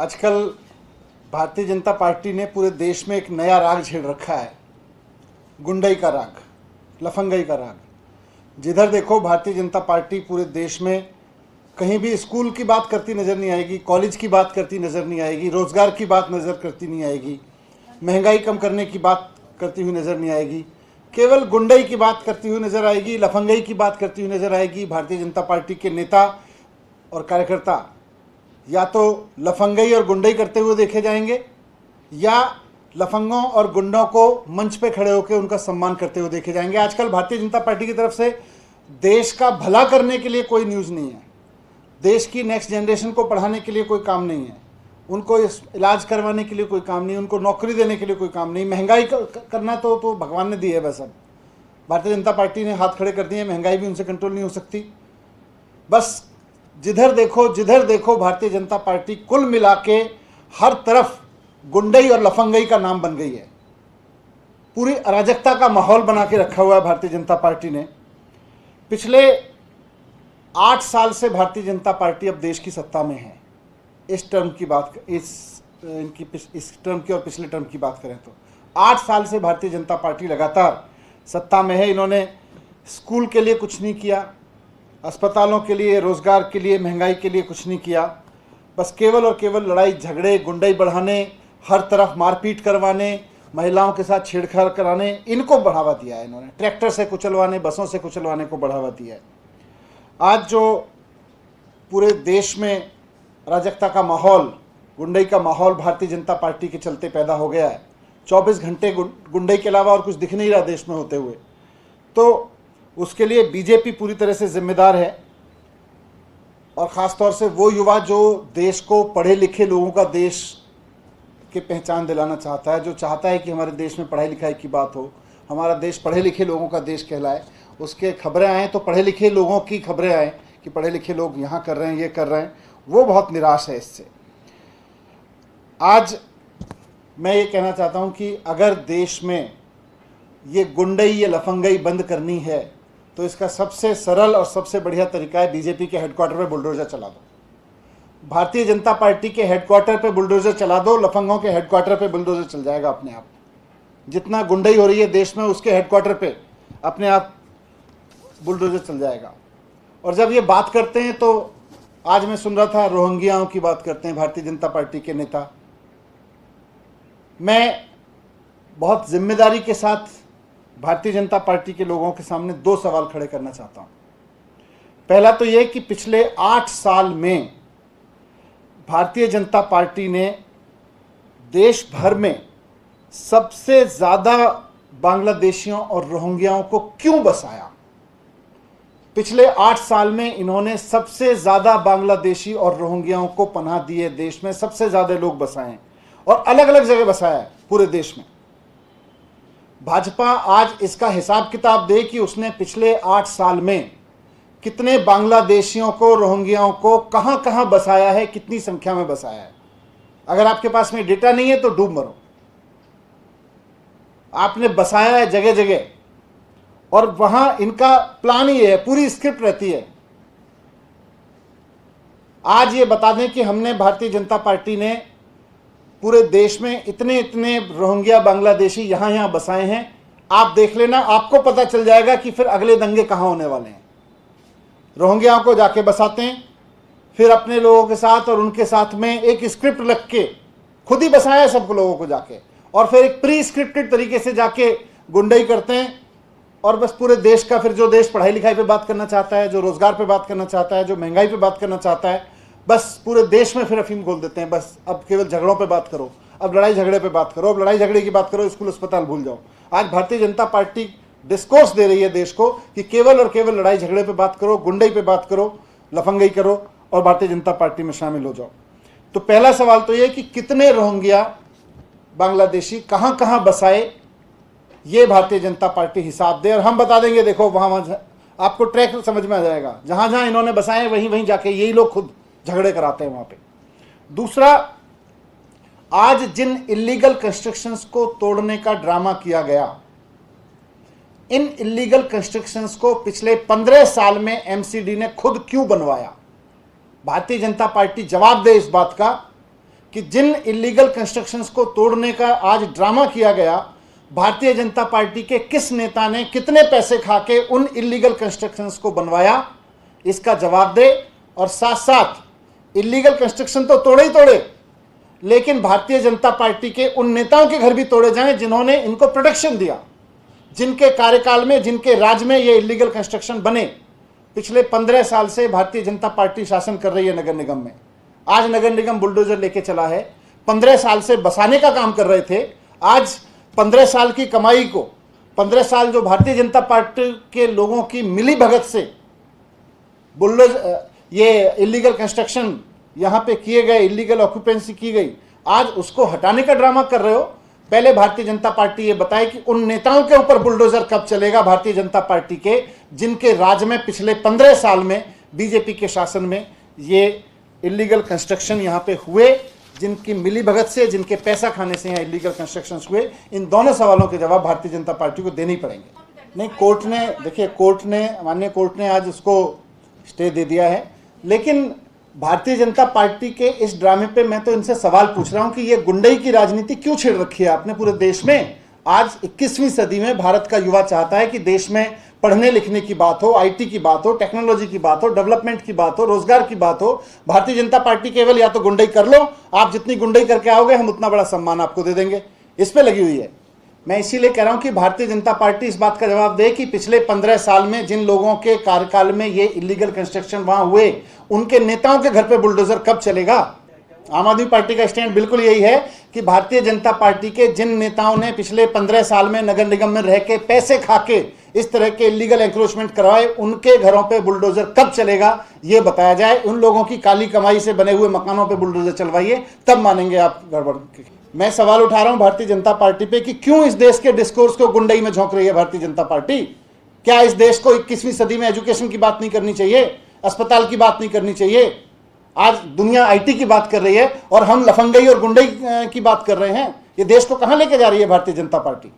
आजकल भारतीय जनता पार्टी ने पूरे देश में एक नया राग छेड़ रखा है, गुंडई का राग, लफंगई का राग। जिधर देखो भारतीय जनता पार्टी पूरे देश में कहीं भी स्कूल की बात करती नज़र नहीं आएगी, कॉलेज की बात करती नज़र नहीं आएगी, रोज़गार की बात नज़र करती नहीं आएगी, महंगाई कम करने की बात करती हुई नज़र नहीं आएगी। केवल गुंडई की बात करती हुई नज़र आएगी, लफंगई की बात करती हुई नज़र आएगी। भारतीय जनता पार्टी के नेता और कार्यकर्ता या तो लफंगई और गुंडई करते हुए देखे जाएंगे या लफंगों और गुंडों को मंच पे खड़े होकर उनका सम्मान करते हुए देखे जाएंगे। आजकल भारतीय जनता पार्टी की तरफ से देश का भला करने के लिए कोई न्यूज़ नहीं है, देश की नेक्स्ट जनरेशन को पढ़ाने के लिए कोई काम नहीं है, उनको इलाज करवाने के लिए कोई काम नहीं, उनको नौकरी देने के लिए कोई काम नहीं। महंगाई करना तो भगवान ने दी है, बस अब भारतीय जनता पार्टी ने हाथ खड़े कर दिए, महंगाई भी उनसे कंट्रोल नहीं हो सकती। बस जिधर देखो भारतीय जनता पार्टी कुल मिला के हर तरफ गुंडई और लफंगई का नाम बन गई है। पूरी अराजकता का माहौल बना के रखा हुआ है भारतीय जनता पार्टी ने। पिछले 8 साल से भारतीय जनता पार्टी अब देश की सत्ता में है। इस टर्म की बात, इस टर्म की और पिछले टर्म की बात करें तो 8 साल से भारतीय जनता पार्टी लगातार सत्ता में है। इन्होंने स्कूल के लिए कुछ नहीं किया, अस्पतालों के लिए, रोज़गार के लिए, महंगाई के लिए कुछ नहीं किया। बस केवल और केवल लड़ाई झगड़े, गुंडई बढ़ाने, हर तरफ मारपीट करवाने, महिलाओं के साथ छेड़छाड़ कराने, इनको बढ़ावा दिया है इन्होंने। ट्रैक्टर से कुचलवाने, बसों से कुचलवाने को बढ़ावा दिया है। आज जो पूरे देश में अराजकता का माहौल, गुंडई का माहौल भारतीय जनता पार्टी के चलते पैदा हो गया है। 24 घंटे गुंडई के अलावा और कुछ दिख नहीं रहा देश में होते हुए, तो उसके लिए बीजेपी पूरी तरह से जिम्मेदार है। और ख़ास तौर से वो युवा जो देश को पढ़े लिखे लोगों का देश की पहचान दिलाना चाहता है, जो चाहता है कि हमारे देश में पढ़ाई लिखाई की बात हो, हमारा देश पढ़े लिखे लोगों का देश कहलाए, उसके खबरें आएँ तो पढ़े लिखे लोगों की खबरें आएँ कि पढ़े लिखे लोग यहाँ कर रहे हैं, ये कर रहे हैं, वो बहुत निराश है इससे। आज मैं ये कहना चाहता हूँ कि अगर देश में ये गुंडई, ये लफंगई बंद करनी है तो इसका सबसे सरल और सबसे बढ़िया तरीका है बीजेपी के हेडक्वार्टर पे बुलडोजर चला दो। भारतीय जनता पार्टी के हेडक्वार्टर पे बुलडोजर चला दो, लफंगों के हेडक्वार्टर पे बुलडोजर चल जाएगा अपने आप। जितना गुंडई हो रही है देश में, उसके हेडक्वार्टर पे अपने आप बुलडोजर चल जाएगा। और जब ये बात करते हैं तो आज मैं सुन रहा था रोहिंग्याओं की बात करते हैं भारतीय जनता पार्टी के नेता। मैं बहुत जिम्मेदारी के साथ भारतीय जनता पार्टी के लोगों के सामने 2 सवाल खड़े करना चाहता हूं। पहला तो यह कि पिछले 8 साल में भारतीय जनता पार्टी ने देश भर में सबसे ज़्यादा बांग्लादेशियों और रोहिंग्याओं को क्यों बसाया। पिछले 8 साल में इन्होंने सबसे ज़्यादा बांग्लादेशी और रोहिंग्याओं को पनाह दी है, देश में सबसे ज़्यादा लोग बसाए हैं और अलग अलग जगह बसाया है पूरे देश में। भाजपा आज इसका हिसाब किताब दे कि उसने पिछले 8 साल में कितने बांग्लादेशियों को, रोहिंग्याओं को कहां कहां बसाया है, कितनी संख्या में बसाया है। अगर आपके पास में डेटा नहीं है तो डूब मरो। आपने बसाया है जगह जगह और वहां इनका प्लान ही है, पूरी स्क्रिप्ट रहती है। आज ये बता दें कि हमने, भारतीय जनता पार्टी ने पूरे देश में इतने इतने रोहिंग्या, बांग्लादेशी यहाँ बसाए हैं। आप देख लेना, आपको पता चल जाएगा कि फिर अगले दंगे कहाँ होने वाले हैं। रोहिंग्याओं को जाके बसाते हैं, फिर अपने लोगों के साथ और उनके साथ में एक स्क्रिप्ट रख के खुद ही बसाया सब लोगों को जाके, और फिर एक प्री स्क्रिप्टेड तरीके से जाके गुंडई करते हैं। और बस पूरे देश का, फिर जो देश पढ़ाई लिखाई पे बात करना चाहता है, जो रोजगार पे बात करना चाहता है, जो महंगाई पे बात करना चाहता है, बस पूरे देश में फिर अफीम खोल देते हैं। बस अब केवल झगड़ों पे बात करो, अब लड़ाई झगड़े पे बात करो, अब लड़ाई झगड़े की बात करो, स्कूल अस्पताल भूल जाओ। आज भारतीय जनता पार्टी डिस्कोर्स दे रही है देश को कि केवल और केवल लड़ाई झगड़े पे बात करो, गुंडई पे बात करो, लफंगई करो और भारतीय जनता पार्टी में शामिल हो जाओ। तो पहला सवाल तो ये कि कितने रोहिंग्या, बांग्लादेशी कहाँ कहाँ बसाए, ये भारतीय जनता पार्टी हिसाब दे और हम बता देंगे। देखो वहाँ आपको ट्रैक समझ में आ जाएगा, जहाँ जहाँ इन्होंने बसाए वहीं वहीं जाके यही लोग खुद झगड़े कराते हैं वहां पे। दूसरा, आज जिन इलीगल कंस्ट्रक्शंस को तोड़ने का ड्रामा किया गया, इन इलीगल कंस्ट्रक्शंस को पिछले 15 साल में एमसीडी ने खुद क्यों बनवाया। भारतीय जनता पार्टी जवाब दे इस बात का कि जिन इलीगल कंस्ट्रक्शंस को तोड़ने का आज ड्रामा किया गया, भारतीय जनता पार्टी के किस नेता ने कितने पैसे खा के उन इलीगल कंस्ट्रक्शंस को बनवाया, इसका जवाब दे। और साथ साथ इलीगल कंस्ट्रक्शन तो तोड़े ही तोड़े, लेकिन भारतीय जनता पार्टी के उन नेताओं के घर भी तोड़े जाएं जिन्होंने इनको प्रोटेक्शन दिया, जिनके कार्यकाल में, जिनके राज में ये इलीगल कंस्ट्रक्शन बने। पिछले 15 साल से भारतीय जनता पार्टी शासन कर रही है नगर निगम में। आज नगर निगम बुलडोजर लेके चला है। 15 साल से बसाने का काम कर रहे थे। आज 15 साल की कमाई को, 15 साल जो भारतीय जनता पार्टी के लोगों की मिली भगत से बुलडोजर, ये इलीगल कंस्ट्रक्शन यहाँ पे किए गए, इलीगल ऑक्यूपेंसी की गई, आज उसको हटाने का ड्रामा कर रहे हो। पहले भारतीय जनता पार्टी ये बताए कि उन नेताओं के ऊपर बुलडोजर कब चलेगा भारतीय जनता पार्टी के, जिनके राज में पिछले 15 साल में बीजेपी के शासन में ये इलीगल कंस्ट्रक्शन यहाँ पे हुए, जिनकी मिली भगत से, जिनके पैसा खाने से यहाँ इलीगल कंस्ट्रक्शन हुए। इन दोनों सवालों के जवाब भारतीय जनता पार्टी को देने ही पड़ेंगे। नहीं, कोर्ट ने, देखिए कोर्ट ने, माननीय कोर्ट ने आज उसको स्टे दे दिया है, लेकिन भारतीय जनता पार्टी के इस ड्रामे पे मैं तो इनसे सवाल पूछ रहा हूं कि ये गुंडई की राजनीति क्यों छेड़ रखी है आपने पूरे देश में। आज 21वीं सदी में भारत का युवा चाहता है कि देश में पढ़ने लिखने की बात हो, आईटी की बात हो, टेक्नोलॉजी की बात हो, डेवलपमेंट की बात हो, रोजगार की बात हो। भारतीय जनता पार्टी केवल या तो गुंडई कर लो, आप जितनी गुंडई करके आओगे हम उतना बड़ा सम्मान आपको दे देंगे, इस पे लगी हुई है। मैं इसीलिए कह रहा हूं कि भारतीय जनता पार्टी इस बात का जवाब दे कि पिछले 15 साल में जिन लोगों के कार्यकाल में ये इलीगल कंस्ट्रक्शन वहां हुए, उनके नेताओं के घर पे बुलडोजर कब चलेगा। आम आदमी पार्टी का स्टैंड बिल्कुल यही है कि भारतीय जनता पार्टी के जिन नेताओं ने पिछले 15 साल में नगर निगम में रह के पैसे खा के इस तरह के इलीगल एंक्रोचमेंट करवाए, उनके घरों पे बुलडोजर कब चलेगा ये बताया जाए। उन लोगों की काली कमाई से बने हुए मकानों पे बुलडोजर चलवाइए, तब मानेंगे आप गड़बड़। मैं सवाल उठा रहा हूं भारतीय जनता पार्टी पे कि क्यों इस देश के डिस्कोर्स को गुंडई में झोंक रही है भारतीय जनता पार्टी। क्या इस देश को 21वीं सदी में एजुकेशन की बात नहीं करनी चाहिए, अस्पताल की बात नहीं करनी चाहिए। आज दुनिया आईटी की बात कर रही है और हम लफंगई और गुंडई की बात कर रहे हैं। ये देश को कहां लेके जा रही है भारतीय जनता पार्टी।